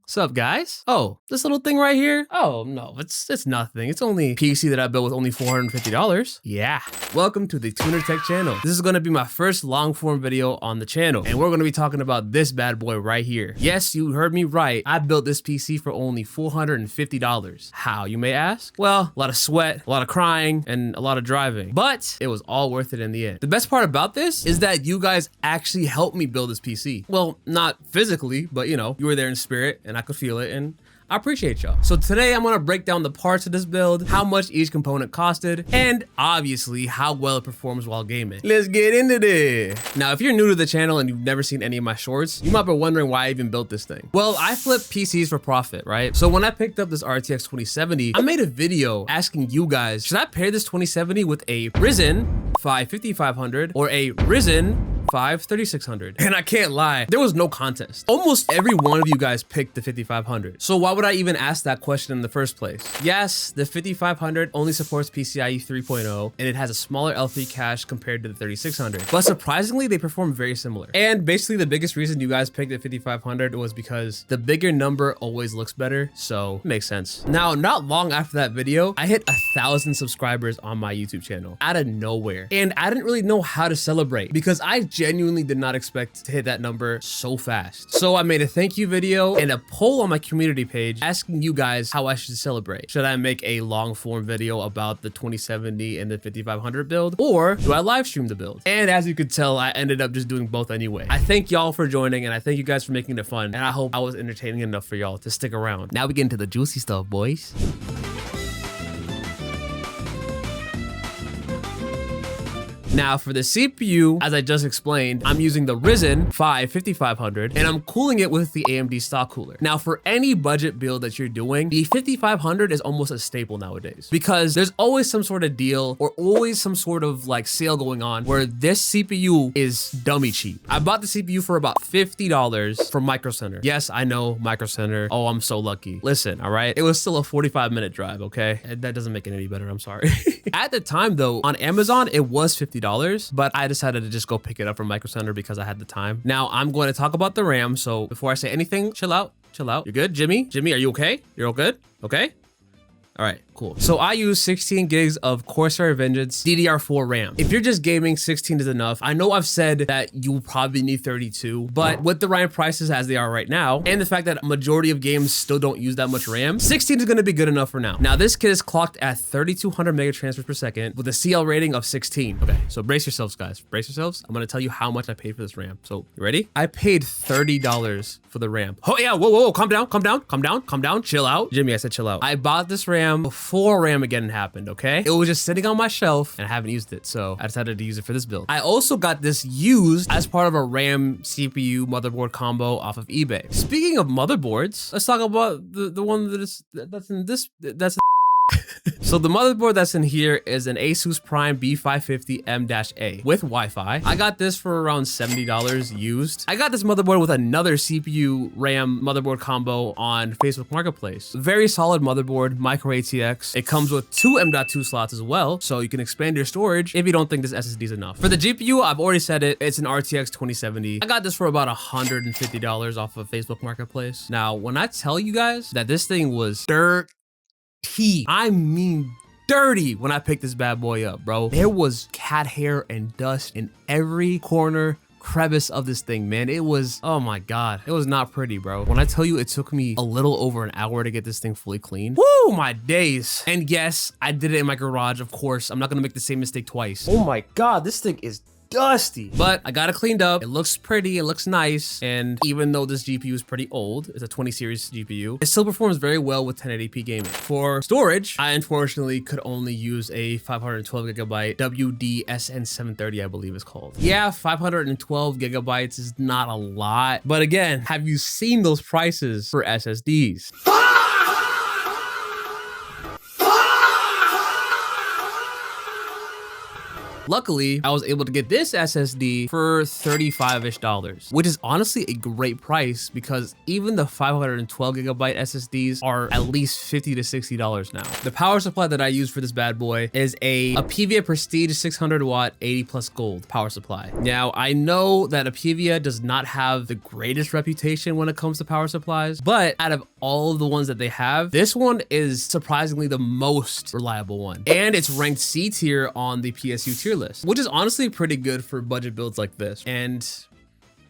What's up, guys? Oh, this little thing right here? Oh, no, it's nothing. It's only a PC that I built with only $450. Yeah. Welcome to the Tuner Tech channel. This is gonna be my first long form video on the channel, and we're gonna be talking about this bad boy right here. Yes, you heard me right. I built this PC for only $450. How, you may ask? Well, a lot of sweat, a lot of crying, and a lot of driving, but it was all worth it in the end. The best part about this is that you guys actually helped me build this PC. Well, not physically, but you know, you were there in spirit, and I could feel it, and I appreciate y'all. So today I'm gonna break down the parts of this build, how much each component costed, and obviously how well it performs while gaming. Let's get into this. Now, if you're new to the channel and you've never seen any of my shorts, you might be wondering why I even built this thing. Well, I flip PCs for profit, right? So when I picked up this RTX 2070, I made a video asking you guys, should I pair this 2070 with a Ryzen 5 5500 or a Ryzen 5 3600? And I can't lie, there was no contest. Almost every one of you guys picked the 5500. So why would I even ask that question in the first place? Yes, the 5500 only supports PCIe 3.0 and it has a smaller L3 cache compared to the 3600. But surprisingly, they perform very similar. And basically the biggest reason you guys picked the 5500 was because the bigger number always looks better, so it makes sense. Now, not long after that video, I hit 1,000 subscribers on my YouTube channel out of nowhere. And I didn't really know how to celebrate because I genuinely did not expect to hit that number so fast. So I made a thank you video and a poll on my community page asking you guys how I should celebrate. Should I make a long form video about the 2070 and the 5500 build, or do I live stream the build? And as you could tell, I ended up just doing both anyway. I thank y'all for joining and I thank you guys for making it fun, and I hope I was entertaining enough for y'all to stick around. Now we get into the juicy stuff, boys. Now for the CPU, as I just explained, I'm using the Ryzen 5 5500 and I'm cooling it with the AMD stock cooler. Now for any budget build that you're doing, the 5500 is almost a staple nowadays because there's always some sort of deal or always some sort of like sale going on where this CPU is dummy cheap. I bought the CPU for about $50 from Micro Center. Yes, I know, Micro Center. Oh, I'm so lucky. Listen, all right? It was still a 45-minute drive, okay? That doesn't make it any better, I'm sorry. At the time though, on Amazon, it was $50. But I decided to just go pick it up from Micro Center because I had the time. Now I'm going to talk about the RAM. So before I say anything, chill out, chill out. You're good, Jimmy? Jimmy, are you okay? You're all good? Okay? All right, cool. So I use 16 gigs of Corsair Vengeance DDR4 RAM. If you're just gaming, 16 is enough. I know I've said that you probably need 32, but with the RAM prices as they are right now, and the fact that a majority of games still don't use that much RAM, 16 is gonna be good enough for now. Now this kit is clocked at 3,200 mega transfers per second with a CL rating of 16. Okay, so brace yourselves, guys. Brace yourselves. I'm gonna tell you how much I paid for this RAM. So you ready? I paid $30 for the RAM. Oh yeah, whoa, calm down, chill out. Jimmy, I said chill out. I bought this RAM before Ramageddon happened, okay? It was just sitting on my shelf and I haven't used it, so I decided to use it for this build. I also got this used as part of a RAM CPU motherboard combo off of eBay. Speaking of motherboards, let's talk about the one that's So the motherboard that's in here is an Asus Prime B550M-A with Wi-Fi. I got this for around $70 used. I got this motherboard with another CPU RAM motherboard combo on Facebook Marketplace. Very solid motherboard, micro ATX. It comes with two M.2 slots as well, so you can expand your storage if you don't think this SSD is enough. For the GPU, I've already said it, it's an RTX 2070. I got this for about $150 off of Facebook Marketplace. Now, when I tell you guys that this thing was I mean dirty when I picked this bad boy up, bro. There was cat hair and dust in every corner crevice of this thing, man. It was, oh my God, it was not pretty, bro. When I tell you it took me a little over an hour to get this thing fully clean, woo, my days. And yes, I did it in my garage, of course. I'm not gonna make the same mistake twice. Oh my God, this thing is dusty, but I got it cleaned up. It looks pretty, it looks nice, and even though this GPU is pretty old, it's a 20 series GPU, it still performs very well with 1080p gaming. For storage, I unfortunately could only use a 512 gigabyte WD-SN730, I believe it's called. Yeah, 512 gigabytes is not a lot, but again, have you seen those prices for SSDs? Luckily, I was able to get this SSD for $35-ish, which is honestly a great price because even the 512 gigabyte SSDs are at least $50 to $60 now. The power supply that I use for this bad boy is a Apivia Prestige 600 watt 80 plus gold power supply. Now, I know that Apivia does not have the greatest reputation when it comes to power supplies, but out of all of the ones that they have, this one is surprisingly the most reliable one. And it's ranked C tier on the PSU tier list, which is honestly pretty good for budget builds like this. And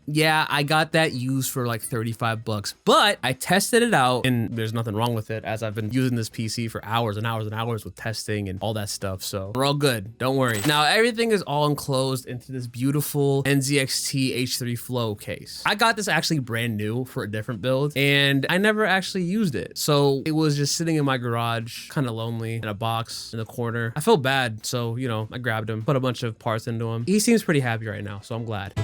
yeah, I got that used for like 35 bucks, but I tested it out and there's nothing wrong with it as I've been using this PC for hours and hours and hours with testing and all that stuff. So we're all good. Don't worry. Now everything is all enclosed into this beautiful NZXT H3 Flow case. I got this actually brand new for a different build and I never actually used it. So it was just sitting in my garage, kind of lonely in a box in the corner. I felt bad. So, you know, I grabbed him, put a bunch of parts into him. He seems pretty happy right now. So I'm glad.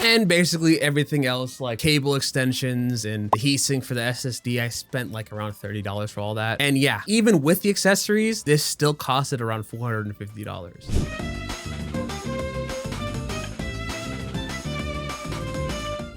And basically everything else like cable extensions and the heatsink for the SSD, I spent like around $30 for all that. And yeah, even with the accessories, this still costed around $450.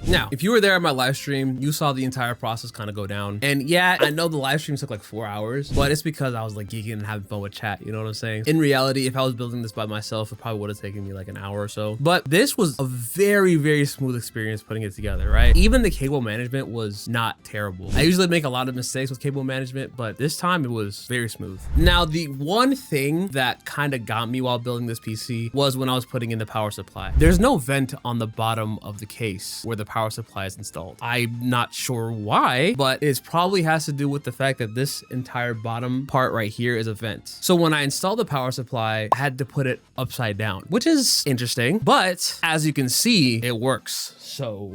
Now, if you were there at my live stream, you saw the entire process kind of go down. And yeah, I know the live stream took like 4 hours, but it's because I was like geeking and having fun with chat. You know what I'm saying? In reality, if I was building this by myself, it probably would have taken me like an hour or so. But this was a very, very smooth experience putting it together, right? Even the cable management was not terrible. I usually make a lot of mistakes with cable management, but this time it was very smooth. Now, the one thing that kind of got me while building this PC was when I was putting in the power supply. There's no vent on the bottom of the case where the power supply is installed. I'm not sure why, but it probably has to do with the fact that this entire bottom part right here is a vent. So when I installed the power supply, I had to put it upside down, which is interesting, but as you can see, it works. So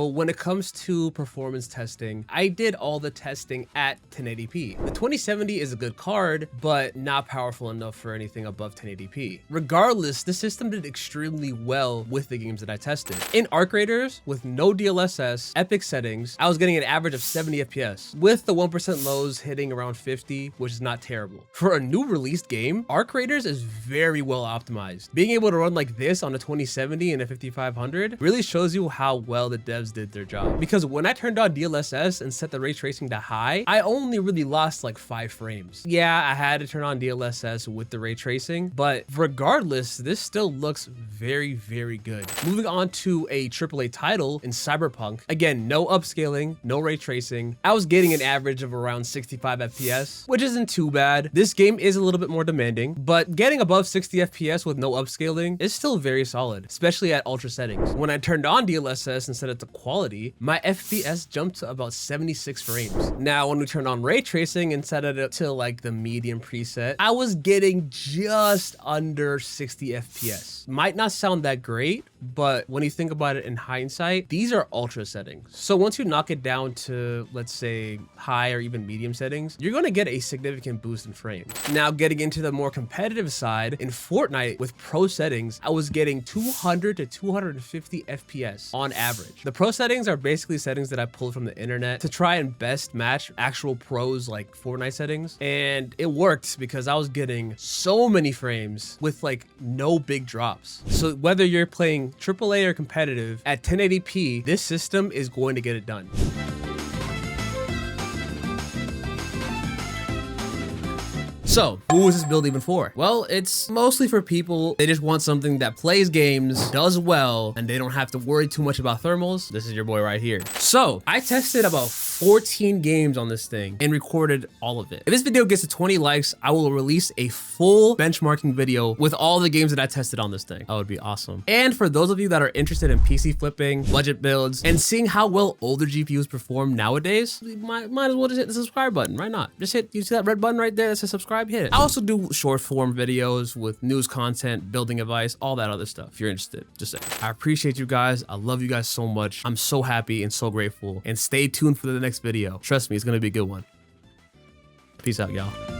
when it comes to performance testing, I did all the testing at 1080p. The 2070 is a good card, but not powerful enough for anything above 1080p. Regardless, the system did extremely well with the games that I tested. In Arc Raiders, with no DLSS, epic settings, I was getting an average of 70 FPS, with the 1% lows hitting around 50, which is not terrible. For a new released game, Arc Raiders is very well optimized. Being able to run like this on a 2070 and a 5500 really shows you how well the devs did their job. Because when I turned on DLSS and set the ray tracing to high, I only really lost like 5 frames. Yeah, I had to turn on DLSS with the ray tracing, but regardless, this still looks very, very good. Moving on to a AAA title in Cyberpunk. Again, no upscaling, no ray tracing. I was getting an average of around 65 FPS, which isn't too bad. This game is a little bit more demanding, but getting above 60 FPS with no upscaling is still very solid, especially at ultra settings. When I turned on DLSS and set it to quality, my FPS jumped to about 76 frames. Now, when we turned on ray tracing and set it to like the medium preset, I was getting just under 60 FPS. Might not sound that great, but when you think about it in hindsight, these are ultra settings. So once you knock it down to, let's say, high or even medium settings, you're going to get a significant boost in frames. Now, getting into the more competitive side, in Fortnite with pro settings, I was getting 200 to 250 FPS on average. The pro settings are basically settings that I pulled from the internet to try and best match actual pros like Fortnite settings. And it worked because I was getting so many frames with like no big drops. So whether you're playing AAA or competitive, at 1080p, this system is going to get it done. So, who is this build even for? Well, it's mostly for people, they just want something that plays games, does well, and they don't have to worry too much about thermals. This is your boy right here. So, I tested about 14 games on this thing and recorded all of it. If this video gets to 20 likes, I will release a full benchmarking video with all the games that I tested on this thing. That would be awesome. And for those of you that are interested in PC flipping, budget builds, and seeing how well older GPUs perform nowadays, you might as well just hit the subscribe button. Why not? Just hit, you see that red button right there that says subscribe? Hit it. I also do short form videos with news content, building advice, all that other stuff. If you're interested, just say. I appreciate you guys. I love you guys so much. I'm so happy and so grateful. And stay tuned for the next video. Trust me, it's gonna be a good one. Peace out, y'all.